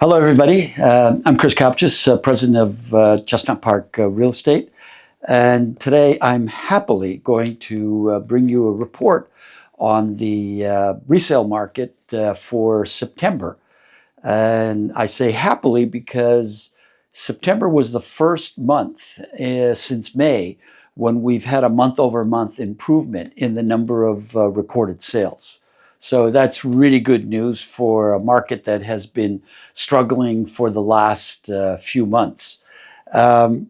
Hello, everybody. I'm Chris Kapches, president of Chestnut Park Real Estate. And today I'm happily going to bring you a report on the resale market for September. And I say happily because September was the first month since May when we've had a month-over-month improvement in the number of recorded sales. So that's really good news for a market that has been struggling for the last few months. Total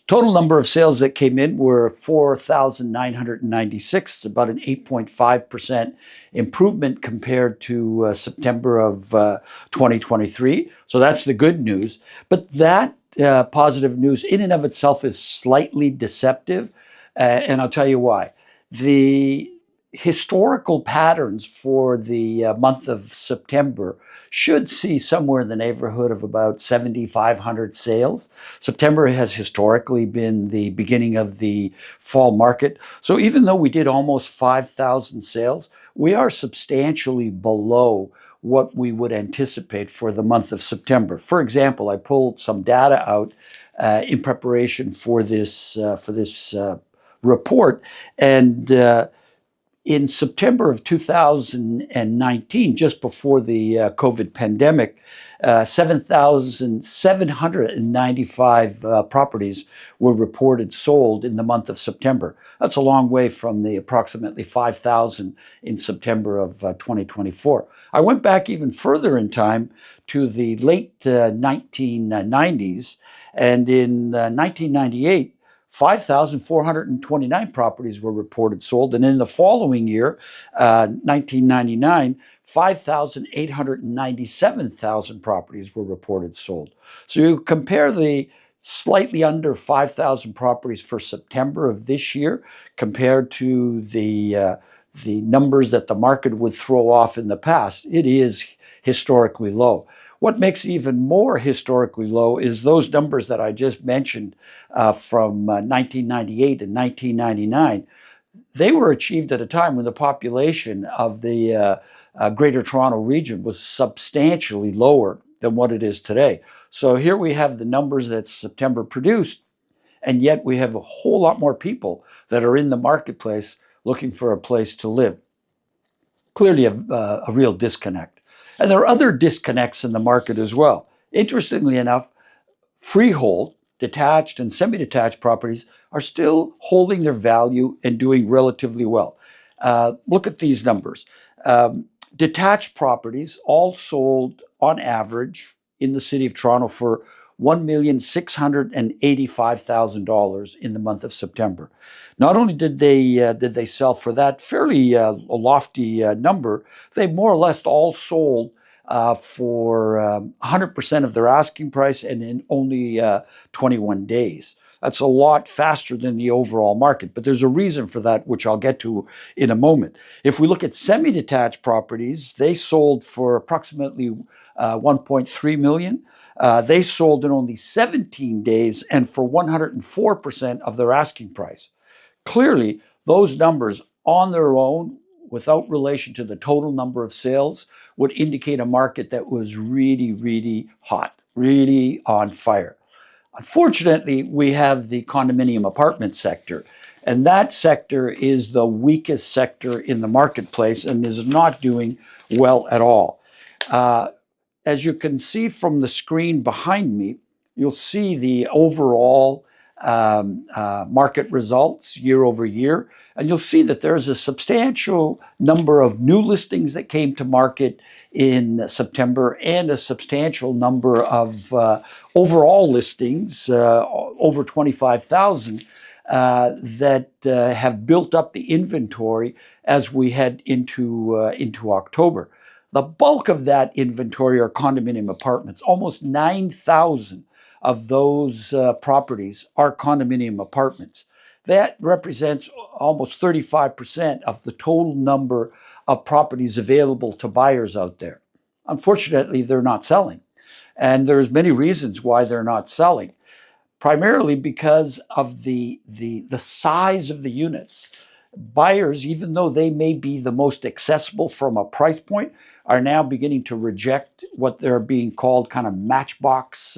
number of sales that came in were 4,996. It's about an 8.5% improvement compared to September of 2023. So that's the good news. But that positive news in and of itself is slightly deceptive. And I'll tell you why. The historical patterns for the month of September should see somewhere in the neighborhood of about 7,500 sales. September has historically been the beginning of the fall market. So even though we did almost 5,000 sales, we are substantially below what we would anticipate for the month of September. For example, I pulled some data out in preparation for this report, and in September of 2019, just before the COVID pandemic, 7,795 properties were reported sold in the month of September. That's a long way from the approximately 5,000 in September of 2024. I went back even further in time to the late 1990s, and in 1998, 5,429 properties were reported sold. And in the following year, 1999, 5,897 properties were reported sold. So you compare the slightly under 5,000 properties for September of this year compared to the numbers that the market would throw off in the past, it is historically low. What makes it even more historically low is those numbers that I just mentioned from 1998 and 1999. They were achieved at a time when the population of the Greater Toronto region was substantially lower than what it is today. So here we have the numbers that September produced, and yet we have a whole lot more people that are in the marketplace looking for a place to live. Clearly a real disconnect. And there are other disconnects in the market as well. Interestingly enough, freehold, detached and semi-detached properties are still holding their value and doing relatively well. Look at these numbers. Detached properties all sold on average in the city of Toronto for $1,685,000 in the month of September. Not only did they sell for that fairly lofty number, they more or less all sold for 100% of their asking price and in only 21 days. That's a lot faster than the overall market, but there's a reason for that, which I'll get to in a moment. If we look at semi-detached properties, they sold for approximately 1.3 million. They sold in only 17 days and for 104% of their asking price. Clearly, those numbers on their own, without relation to the total number of sales, would indicate a market that was really, really hot, really on fire. Unfortunately, we have the condominium apartment sector, and that sector is the weakest sector in the marketplace and is not doing well at all. As you can see from the screen behind me, you'll see the overall market results year over year, and you'll see that there's a substantial number of new listings that came to market in September and a substantial number of overall listings, over 25,000, that have built up the inventory as we head into October. The bulk of that inventory are condominium apartments. Almost 9,000 of those properties are condominium apartments. That represents almost 35% of the total number of properties available to buyers out there. Unfortunately, they're not selling. And there's many reasons why they're not selling. Primarily because of the size of the units. Buyers, even though they may be the most accessible from a price point, are now beginning to reject what they're being called kind of matchbox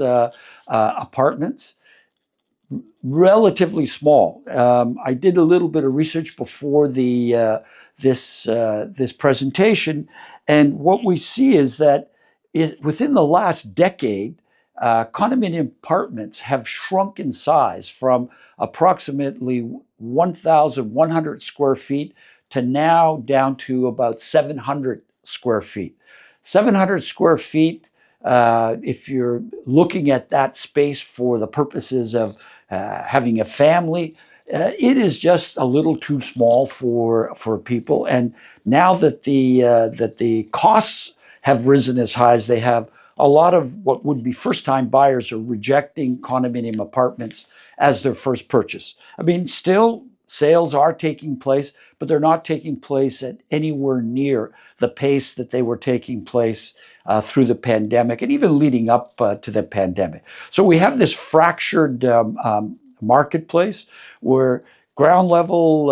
apartments. Relatively small. I did a little bit of research before this presentation, and what we see is that within the last decade, condominium apartments have shrunk in size from approximately 1,100 square feet to now down to about 700 square feet. 700 square feet, if you're looking at that space for the purposes of having a family, it is just a little too small for people. And now that the costs have risen as high as they have, a lot of what would be first-time buyers are rejecting condominium apartments as their first purchase. I mean, still sales are taking place, but they're not taking place at anywhere near the pace that they were taking place through the pandemic and even leading up to the pandemic. So we have this fractured marketplace where ground level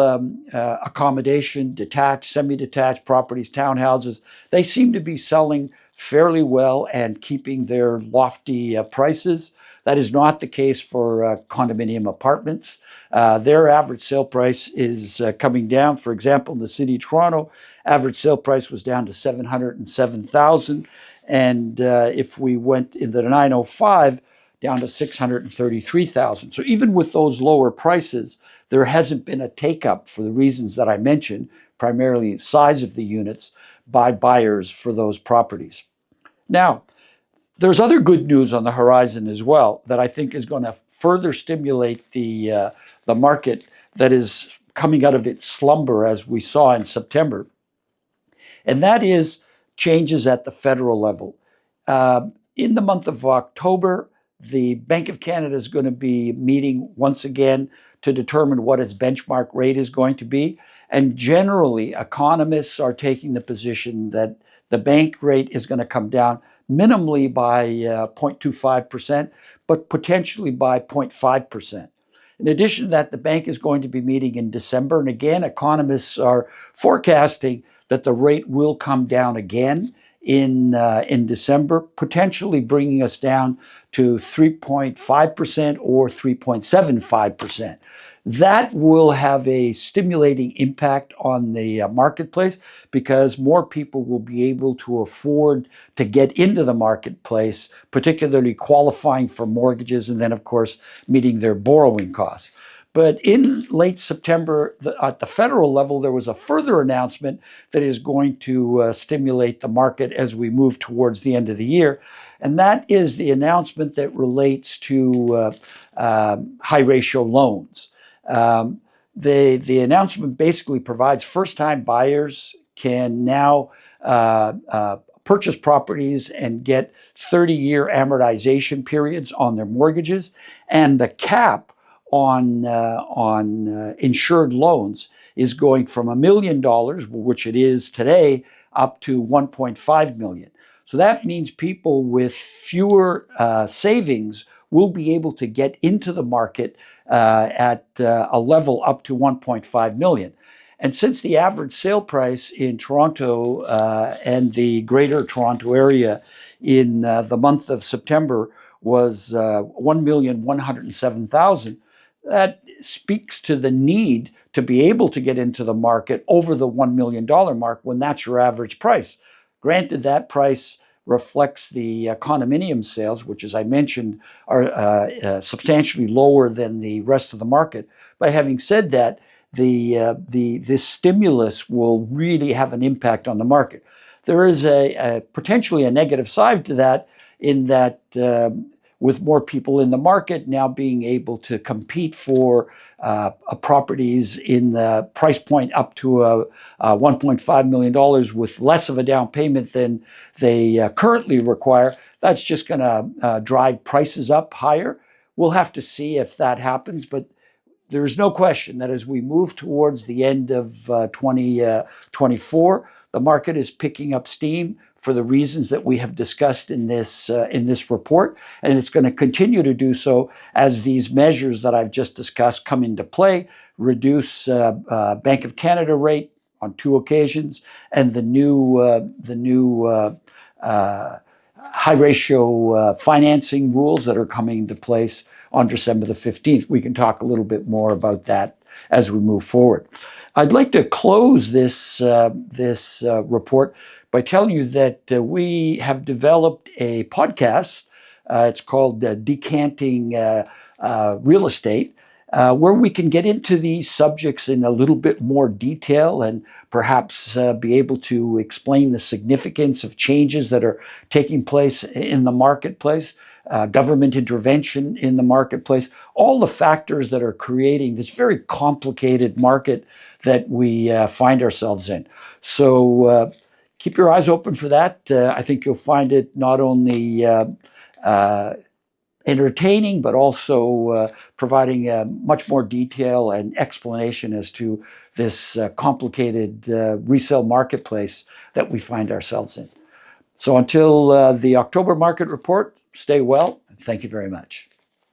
accommodation, detached, semi-detached properties, townhouses, they seem to be selling fairly well and keeping their lofty prices. That is not the case for condominium apartments. Their average sale price is coming down. For example, in the city of Toronto, average sale price was down to $707,000. And if we went in the 905, down to $633,000. So even with those lower prices, there hasn't been a take-up for the reasons that I mentioned, primarily size of the units, by buyers for those properties. Now, there's other good news on the horizon as well that I think is going to further stimulate the market that is coming out of its slumber, as we saw in September, and that is changes at the federal level. In the month of October, the Bank of Canada is going to be meeting once again to determine what its benchmark rate is going to be. And generally, economists are taking the position that the bank rate is going to come down minimally by 0.25%, but potentially by 0.5%. In addition to that, the bank is going to be meeting in December. And again, economists are forecasting that the rate will come down again in December, potentially bringing us down to 3.5% or 3.75%. That will have a stimulating impact on the marketplace because more people will be able to afford to get into the marketplace, particularly qualifying for mortgages and then, of course, meeting their borrowing costs. But in late September, at the federal level, there was a further announcement that is going to stimulate the market as we move towards the end of the year. And that is the announcement that relates to high ratio loans. The announcement basically provides first-time buyers can now purchase properties and get 30-year amortization periods on their mortgages, and the cap on insured loans is going from $1 million, which it is today, up to $1.5 million. So that means people with fewer savings will be able to get into the market at a level up to $1.5 million. And since the average sale price in Toronto and the Greater Toronto area in the month of September was $1,107,000, that speaks to the need to be able to get into the market over the $1 million mark when that's your average price. Granted, that price reflects the condominium sales, which, as I mentioned, are substantially lower than the rest of the market. But having said that, this stimulus will really have an impact on the market. There is potentially a negative side to that, in that with more people in the market now being able to compete for properties in the price point up to $1.5 million with less of a down payment than they currently require, that's just going to drive prices up higher. We'll have to see if that happens, but there's no question that as we move towards the end of 2024, the market is picking up steam for the reasons that we have discussed in this report, and it's going to continue to do so as these measures that I've just discussed come into play. Reduce Bank of Canada rate, on 2 occasions, and the new high ratio financing rules that are coming into place on December the 15th. We can talk a little bit more about that as we move forward. I'd like to close this report by telling you that we have developed a podcast. It's called Decanting Real Estate, where we can get into these subjects in a little bit more detail and perhaps be able to explain the significance of changes that are taking place in the marketplace, government intervention in the marketplace, all the factors that are creating this very complicated market that we find ourselves in. So keep your eyes open for that. I think you'll find it not only entertaining, but also providing much more detail and explanation as to this complicated resale marketplace that we find ourselves in. So until the October market report, stay well, and thank you very much.